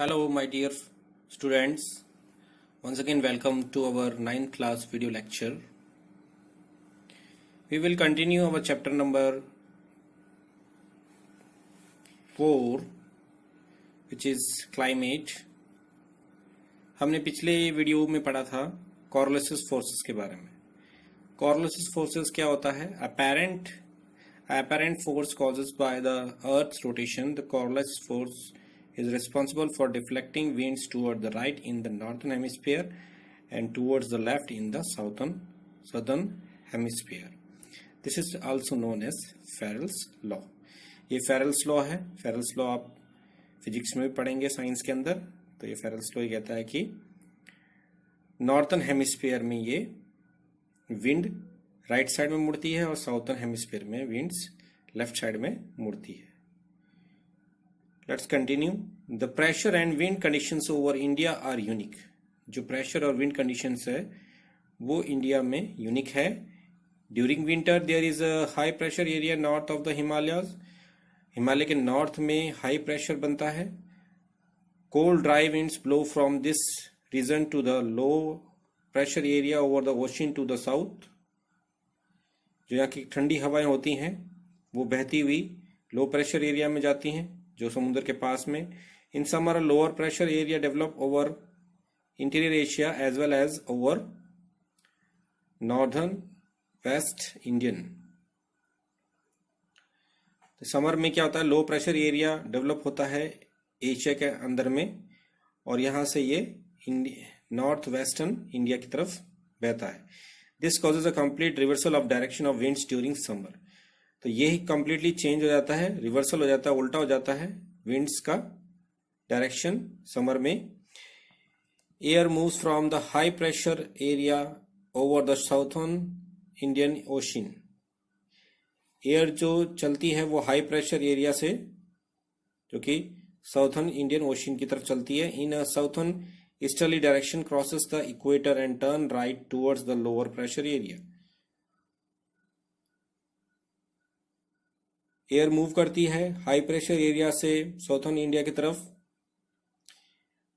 Hello, my dear students. Once again, welcome to our 9th class video lecture. We will continue our chapter number 4, which is climate. हमने पिछले video में पढ़ा था Coriolis forces के बारे में. Coriolis forces क्या होता है? Apparent force caused by the Earth's rotation. The Coriolis force is responsible for deflecting winds toward the right in the northern hemisphere and towards the left in the southern hemisphere. This is also known as Farrell's law. ये Farrell's law है. Farrell's law आप physics में भी पढ़ेंगे science के अंदर. तो ये Farrell's law कहता है कि नॉर्थर्न हेमिस्फीयर में ये विंड राइट साइड में मुड़ती है और साउथर्न हेमिस्फीयर में विंड्स लेफ्ट साइड में मुड़ती है. Let's continue. The pressure and wind conditions over India are unique. जो प्रेशर और विंड कंडीशंस है वो इंडिया में यूनिक है. During winter there is a high pressure area north of the Himalayas. Himalaya के नॉर्थ में हाई प्रेशर बनता है. Cold dry winds blow from this region to the low pressure area over the ocean to the south. जो यहाँ की ठंडी हवाएं होती हैं वो बहती हुई लो प्रेशर एरिया में जाती हैं जो समुद्र के पास में. In summer lower pressure area develop over interior Asia as well as over northern west Indian. Summer में क्या होता है, लो प्रेशर एरिया डेवलप होता है एशिया के अंदर में और यहां से ये नॉर्थ वेस्टर्न इंडिया की तरफ बहता है. This causes a complete reversal of direction of winds during summer. तो ये कंप्लीटली चेंज हो जाता है, रिवर्सल हो जाता है, उल्टा हो जाता है विंड्स का डायरेक्शन समर में. Air moves from the high pressure area over the southern Indian ocean. Air जो चलती है वो हाई प्रेशर एरिया से जो कि साउथर्न इंडियन ओशन की तरफ चलती है. In a southern easterly direction crosses the equator and turn right towards the lower pressure area. Air move करती है हाई प्रेशर एरिया से साउथर्न इंडिया की तरफ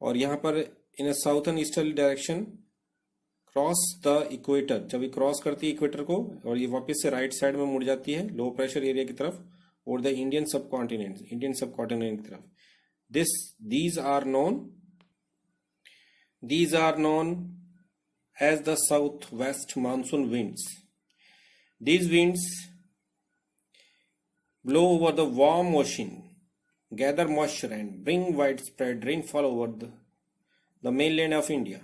और यहां पर in southern easterly direction cross the equator. जब ये क्रॉस करती है इक्वेटर को और ये वापस से राइट साइड में मुड़ जाती है लो प्रेशर एरिया की तरफ और द इंडियन सब कॉन्टिनेंट की तरफ. These are known as the southwest monsoon winds. These winds blow over the warm ocean, gather moisture and bring widespread rainfall over the mainland of India.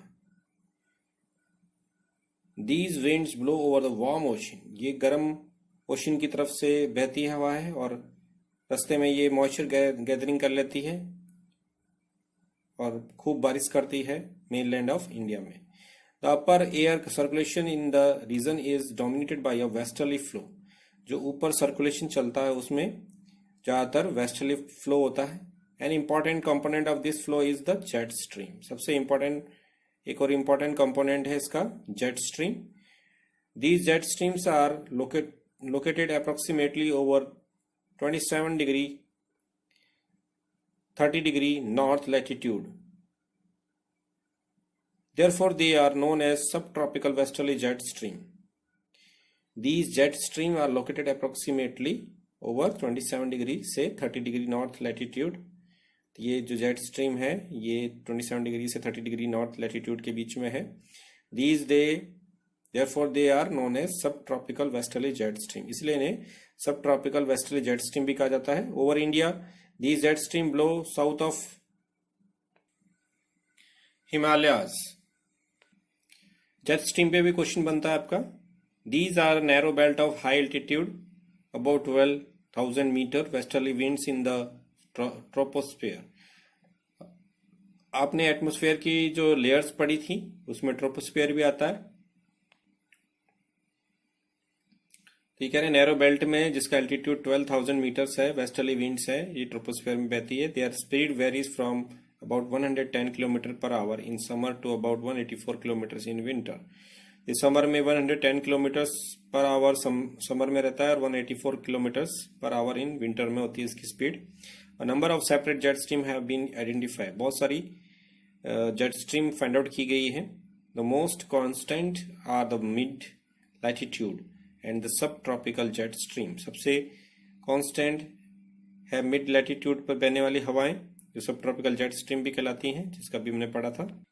These winds blow over the warm ocean. ये गर्म ocean की तरफ से बहती हवा है और रास्ते में ये मॉइस्चर गैदरिंग कर लेती है और खूब बारिश करती है मेनलैंड ऑफ इंडिया में. The upper air circulation in the region is dominated by a westerly flow. जो ऊपर सर्कुलेशन चलता है उसमें ज्यादातर वेस्टर्ली फ्लो होता है. An important component of this flow is the jet stream. सबसे इम्पोर्टेंट एक और इम्पोर्टेंट कंपोनेंट है इसका jet stream. These jet streams are located approximately over 27 degree 30 degree north latitude. Therefore, they are known as subtropical westerly jet stream. These jet stream are located approximately over 27 degree से 30 degree north latitude. ये जो jet stream है ये 27 degree से 30 degree north latitude के बीच में है. Therefore, they are known as subtropical westerly jet stream. इसलिए इन्हें subtropical westerly jet stream भी कहा जाता है. Over India, these jet stream blow south of Himalayas. Jet stream पे भी क्वेश्चन बनता है आपका. These are narrow belt of high altitude about 12,000 meter westerly winds in the troposphere. आपने एटमॉस्फेयर की जो लेयर्स पढ़ी थी उसमें ट्रोपोस्फेयर भी आता है. तो ये कह रहे हैं नैरो बेल्ट में जिसका एल्टीट्यूड 12,000 मीटर्स है वेस्टर्ली विंड्स है ये ट्रोपोस्फेयर में बहती है. Their speed varies from about 110 kilometre per hour in summer to about 184 kilometre in winter. इस समर में 110 किलोमीटर्स पर आवर समर में रहता है और 184 किलोमीटर्स पर आवर इन विंटर में होती है इसकी speed. Number of separate jet stream have been identify, बहुत सारी जेट स्ट्रीम फाइंड आउट की गई है। The most constant are the mid latitude and the sub tropical jet stream, सबसे कॉन्स्टेंट है मिड लैटिट्यूड पर बहने वाली हवाएं जो सब ट्रॉपिकल जेट स्ट्रीम भी कहलाती हैं, जिसका भी हमने पढ़ा था।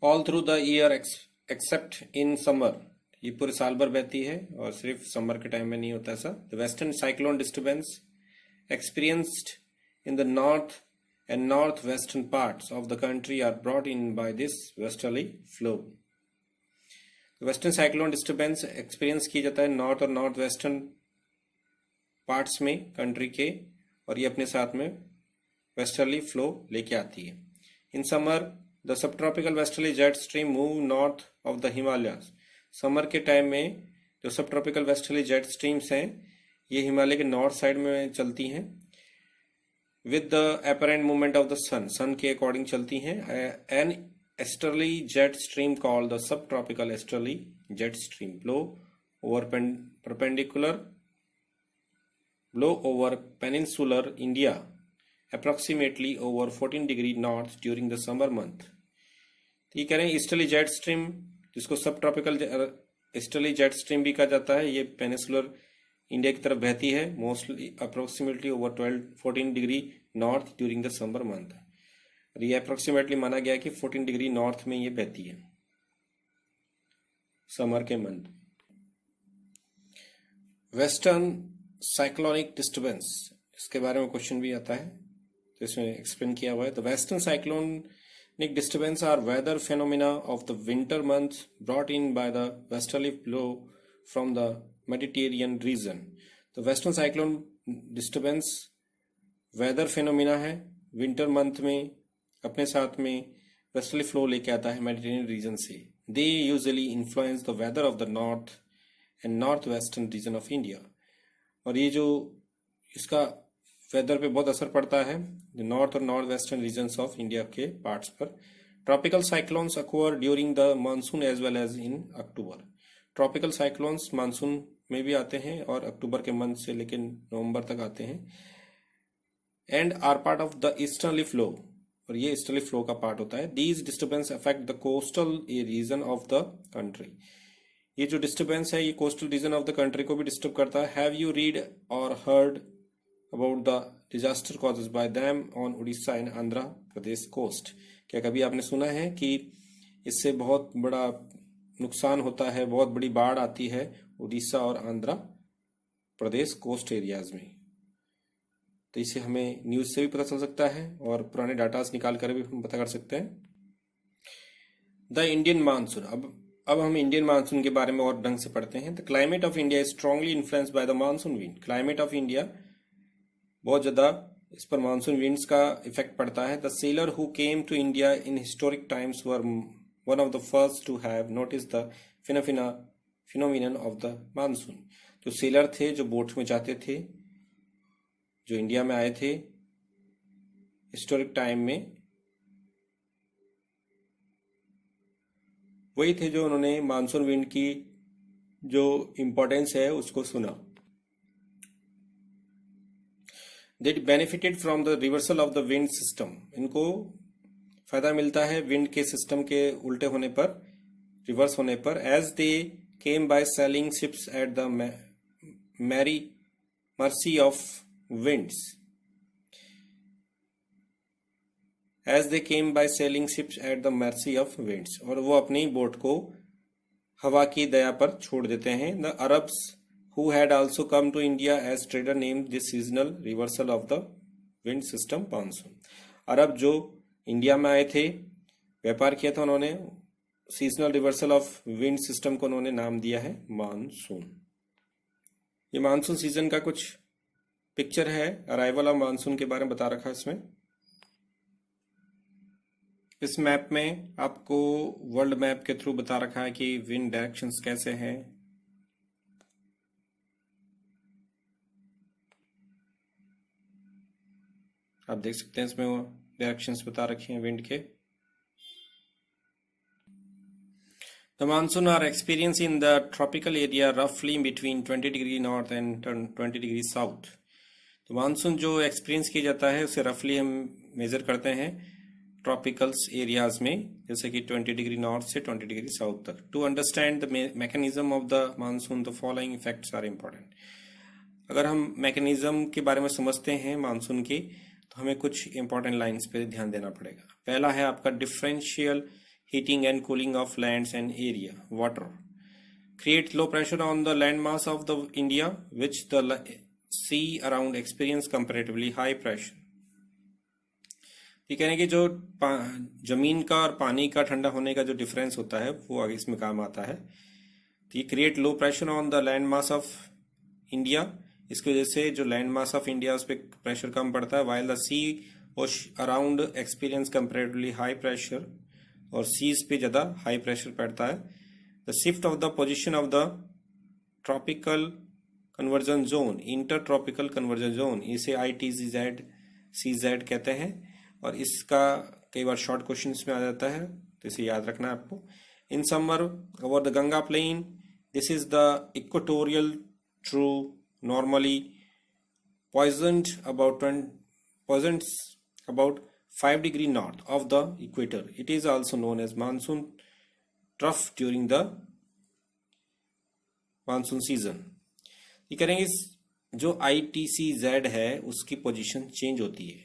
All through the year accept in summer, ये पूरे साल भर बहती है और सिर्फ समर के टाइम में नहीं होता ऐसा। The western cyclone disturbance experienced in the north and northwestern parts of the country are brought in by this westerly flow. Western cyclone disturbance experience किया जाता है नॉर्थ और नॉर्थ वेस्टर्न पार्ट्स में कंट्री के, और ये अपने साथ में वेस्टर्ली फ्लो लेके आती है। In summer the sub tropical westerly jet stream move north of the Himalayas, summer के टाइम में जो सब ट्रॉपिकल वेस्टर्ली जेट स्ट्रीम्स हैं ये हिमालय के नॉर्थ साइड में चलती हैं। With the apparent movement of the sun के अकॉर्डिंग चलती हैं। An easterly jet stream called the subtropical easterly jet stream blow over peninsular India approximately over 14 degree north during the summer month। तो ये कह रहे हैं ईस्टर्ली जेट स्ट्रीम, जिसको सब ट्रॉपिकल ईस्टर्ली जेट स्ट्रीम भी कहा जाता है, ये पेनिसुलर इंडिया की तरफ बहती है mostly approximately over 14 degree north during the summer month. और ये अप्रोक्सीमेटली माना गया कि 14 डिग्री नॉर्थ में ये बहती है समर के मंथ। वेस्टर्न साइक्लोनिक डिस्टर्बेंस, इसके बारे में क्वेश्चन भी आता है तो इसमें एक्सप्लेन किया हुआ है। The western cyclonic disturbance are weather phenomena of the winter month brought in by the westerly flow from the Mediterranean region. तो western cyclone disturbance weather phenomena है, विंटर मंथ में अपने साथ में वेस्टर्ली फ्लो लेके आता है मेडिटेरियन रीजन से। They usually influence the weather of the north and north western region of India, और ये जो इसका वेदर पे बहुत असर पड़ता है नॉर्थ और north western regions of India के पार्ट्स पर। Tropical cyclones occur during the monsoon as well as in October. Tropical cyclones monsoon में भी आते हैं और अक्टूबर के मंथ से लेकर नवंबर तक आते हैं। And are part of the easterly flow, और ये ईस्टर्ली फ्लो का पार्ट होता है। These disturbance affect the coastal region of the country. ये जो डिस्टर्बेंस है ये coastal region of the country को भी डिस्टर्ब करता है। हैव यू रीड और heard about the disaster causes by them on Orissa and Andhra Pradesh coast. क्या कभी आपने सुना है कि इससे बहुत बड़ा नुकसान होता है, बहुत बड़ी बाढ़ आती है उड़ीसा और आंध्र प्रदेश कोस्ट एरियाज में? तो इसे हमें न्यूज से भी पता चल सकता है और पुराने डाटास निकाल कर भी हम पता कर सकते हैं। द इंडियन मानसून, अब हम इंडियन मानसून के बारे में और ढंग से पढ़ते हैं। The climate of India is strongly influenced by the monsoon wind. Climate of India बहुत ज्यादा इस पर मानसून विंड्स का इफेक्ट पड़ता है। The sailor who came to India in historic times were one of the first to have notice the phenomenon of the monsoon. जो sailor थे, जो बोट में जाते थे, जो इंडिया में आए थे हिस्टोरिक टाइम में, वही थे जो उन्होंने मानसून विंड की जो इंपॉर्टेंस है उसको सुना। They benefited from the reversal of the wind system. इनको फायदा मिलता है विंड के सिस्टम के उल्टे होने पर, रिवर्स होने पर। As they came by sailing ships at the mercy of winds, as they came by sailing ships at the mercy of winds, और वो अपनी बोट को हवा की दया पर छोड़ देते हैं। The Arabs who had also come to India as trader named this seasonal reversal of the wind system monsoon। अरब जो इंडिया में आए थे, व्यापार किया था उन्होंने, seasonal reversal of wind system को उन्होंने नाम दिया है मानसून। ये मानसून सीजन का कुछ पिक्चर है, अराइवल ऑफ मानसून के बारे में बता रखा है इसमें। इस मैप में आपको वर्ल्ड मैप के थ्रू बता रखा है कि विंड डायरेक्शंस कैसे हैं। आप देख सकते हैं इसमें वो डायरेक्शंस बता रखे हैं विंड के। The monsoon are experienced in the tropical area roughly between 20 degree north and 20 degree south. तो मानसून जो एक्सपीरियंस किया जाता है उसे रफली हम मेजर करते हैं ट्रॉपिकल्स एरियाज में, जैसे कि 20 डिग्री नॉर्थ से 20 डिग्री साउथ तक. To understand the mechanism of the monsoon the following effects are important. अगर हम मैकेनिज्म के बारे में समझते हैं मानसून की, तो हमें कुछ इंपॉर्टेंट लाइंस पे ध्यान देना पड़ेगा. पहला है आपका differential heating and cooling of lands and area. Water create low pressure on the land mass of the India which the sea around experience comparatively high pressure. ये कहने की जो जमीन का और पानी का ठंडा होने का जो डिफरेंस होता है वो आगे इसमें काम आता है. तो ये create low pressure on the land mass of India. इसकी वजह से जो लैंड मास ऑफ इंडिया उस पर प्रेशर कम पड़ता है. While the sea around experience comparatively high pressure, और सीज पे ज्यादा हाई प्रेशर पड़ता है. The shift of the position of the tropical convergence zone, inter tropical convergence zone, इसे ITZ CZ कहते हैं. और इसका कई बार शॉर्ट क्वेश्चन में आ जाता है, तो इसे याद रखना है आपको. In summer over the Ganga plain, this is the equatorial trough normally poisoned about 5 degree north of the equator. It is also known as monsoon trough during the monsoon season. ये करेंगे जो ITCZ है उसकी पोजीशन चेंज होती है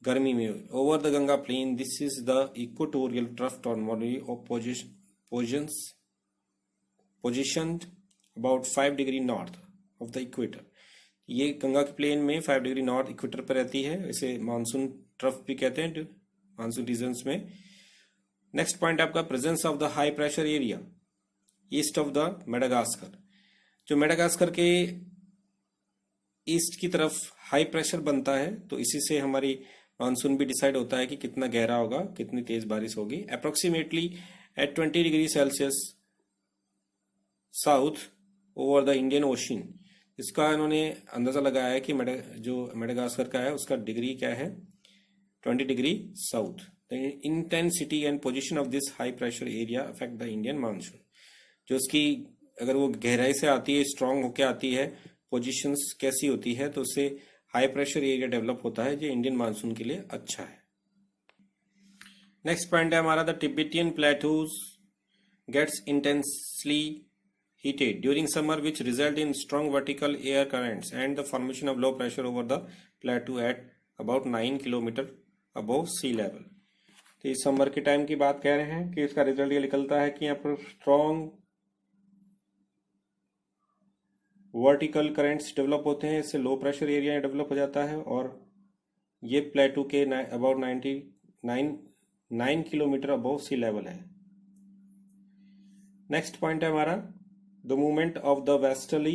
गर्मी में. Over the Ganga plain, this is the equatorial trough normally positioned about 5 degree north of the equator. ये गंगा के प्लेन में 5 डिग्री नॉर्थ इक्वेटर पर रहती है. इसे मानसून ट्रफ भी कहते हैं मानसून रीजन्स में. नेक्स्ट पॉइंट आपका presence of the high pressure area east of the Madagascar. जो मेडागास्कर के ईस्ट की तरफ हाई प्रेशर बनता है, तो इसी से हमारी मानसून भी डिसाइड होता है कि कितना गहरा होगा, कितनी तेज बारिश होगी. Approximately at 20 degree Celsius south over the Indian ocean. इसका इन्होंने अंदाजा लगाया है कि जो मेडागास्कर का है उसका डिग्री क्या है, 20 degree south. The intensity and position of this high pressure area affect the Indian monsoon. जो उसकी अगर वो गहराई से आती है, स्ट्रांग होके आती है, पोजीशंस कैसी होती है, तो उससे हाई प्रेशर एरिया डेवलप होता है, जो इंडियन मानसून के लिए अच्छा है. नेक्स्ट पॉइंट है हमारा the Tibetan plateaus gets intensely heated during summer, which result in strong vertical air currents and the formation of low pressure over the plateau at about 9 kilometre above sea level. तो इस summer के time की बात कह रहे हैं कि इसका रिजल्ट ये निकलता है कि यहाँ पर स्ट्रॉन्ग वर्टिकल करंट्स डेवलप होते हैं. इससे लो प्रेशर एरिया डेवलप हो जाता है, और ये प्लेटू के about 9 kilometre above sea level है. नेक्स्ट पॉइंट है हमारा the movement of the westerly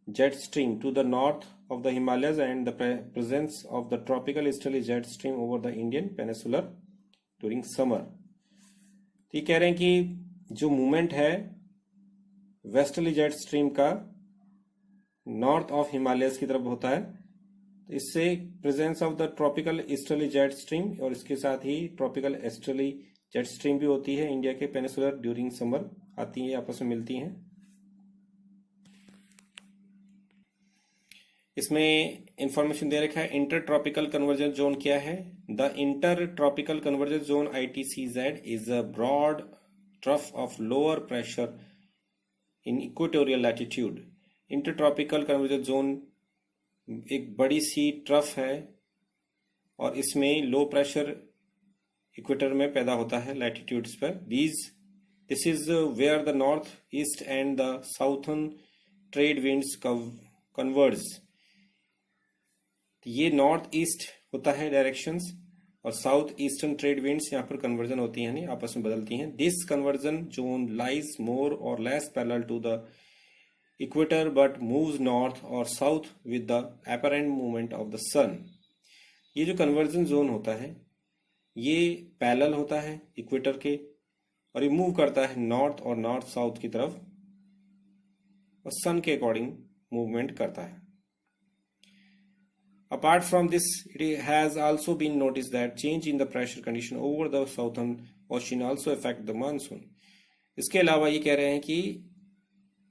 jet stream to the north of the Himalayas and the presence of the tropical easterly jet stream over the Indian peninsula during summer. तो ये कह रहे हैं कि जो मूवमेंट है वेस्टर्ली जेट स्ट्रीम का north of Himalayas की तरफ होता है, तो इससे presence of the tropical easterly jet stream और इसके साथ ही ट्रॉपिकल ईस्टर्ली जेट स्ट्रीम भी होती है इंडिया के पेनिसुलर ड्यूरिंग समर आती है, आपस में मिलती हैं. इसमें इंफॉर्मेशन दे रखा है इंटर ट्रॉपिकल कन्वर्जेंस जोन क्या है. The inter tropical convergence zone ITCZ is a broad trough of lower pressure in equatorial latitude. Inter tropical convergence zone एक बड़ी सी ट्रफ है और इसमें लो प्रेशर इक्वेटर में पैदा होता है लैटिट्यूड्स पर. This is where the north east and the southern trade winds converge. ये नॉर्थ ईस्ट होता है डायरेक्शंस, और साउथ ईस्टर्न ट्रेड विंड्स यहाँ पर कन्वर्जन होती हैं, नहीं आपस में बदलती हैं. This conversion zone lies more और less parallel to the equator but moves north और south with the apparent movement of the sun. ये जो कन्वर्जन जोन होता है ये पैरेलल होता है इक्वेटर के, और ये मूव करता है नॉर्थ और नॉर्थ साउथ की तरफ, और सन के अकॉर्डिंग मूवमेंट करता है. Apart from this, it has also been noticed that change in the pressure condition over the southern ocean also affect the monsoon. इसके अलावा ये कह रहे हैं कि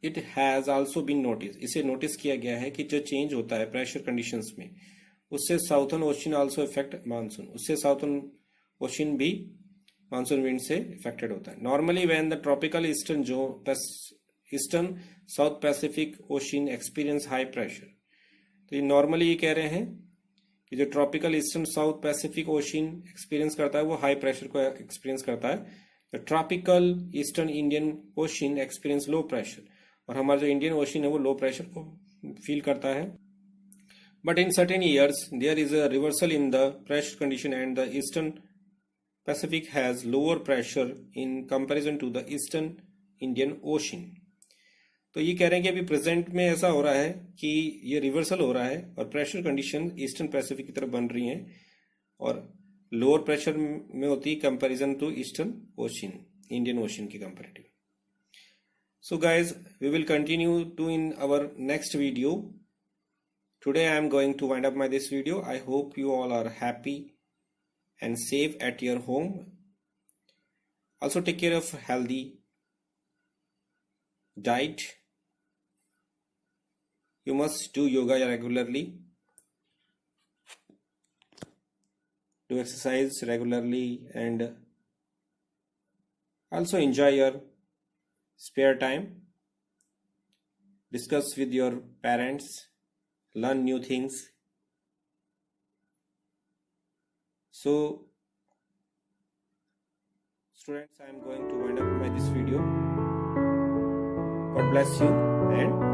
it has also been notice, इसे नोटिस किया गया है कि जो चेंज होता है प्रेशर कंडीशंस में, उससे southern ocean also effect monsoon, उससे साउथर्न ओशन भी मानसून विंड से इफेक्टेड होता है। Normally when the tropical eastern south Pacific ocean experience high pressure, तो ये नॉर्मली ये कह रहे हैं कि जो tropical eastern south Pacific ocean experience करता है वो हाई प्रेशर को एक्सपीरियंस करता है। The tropical eastern Indian ocean experience low pressure, और हमारा जो इंडियन ओशन है वो लो प्रेशर को फील करता है। But in certain years there is a reversal in the pressure condition and the eastern Pacific has lower pressure in comparison to the eastern Indian ocean. तो ये कह रहे हैं कि अभी प्रेजेंट में ऐसा हो रहा है कि ये रिवर्सल हो रहा है और प्रेशर कंडीशन ईस्टर्न पैसिफिक की तरफ बन रही हैं और लोअर प्रेशर में होती है comparison to eastern ocean, Indian ocean की comparative. So guys, we will continue to in our next video. Today I am going to wind up this video. I hope you all are happy and safe at your home. Also take care of healthy diet. You must do yoga regularly. Do exercise regularly and also enjoy your spare time. Discuss with your parents, learn new things. So students, I am going to wind up this video. God bless you and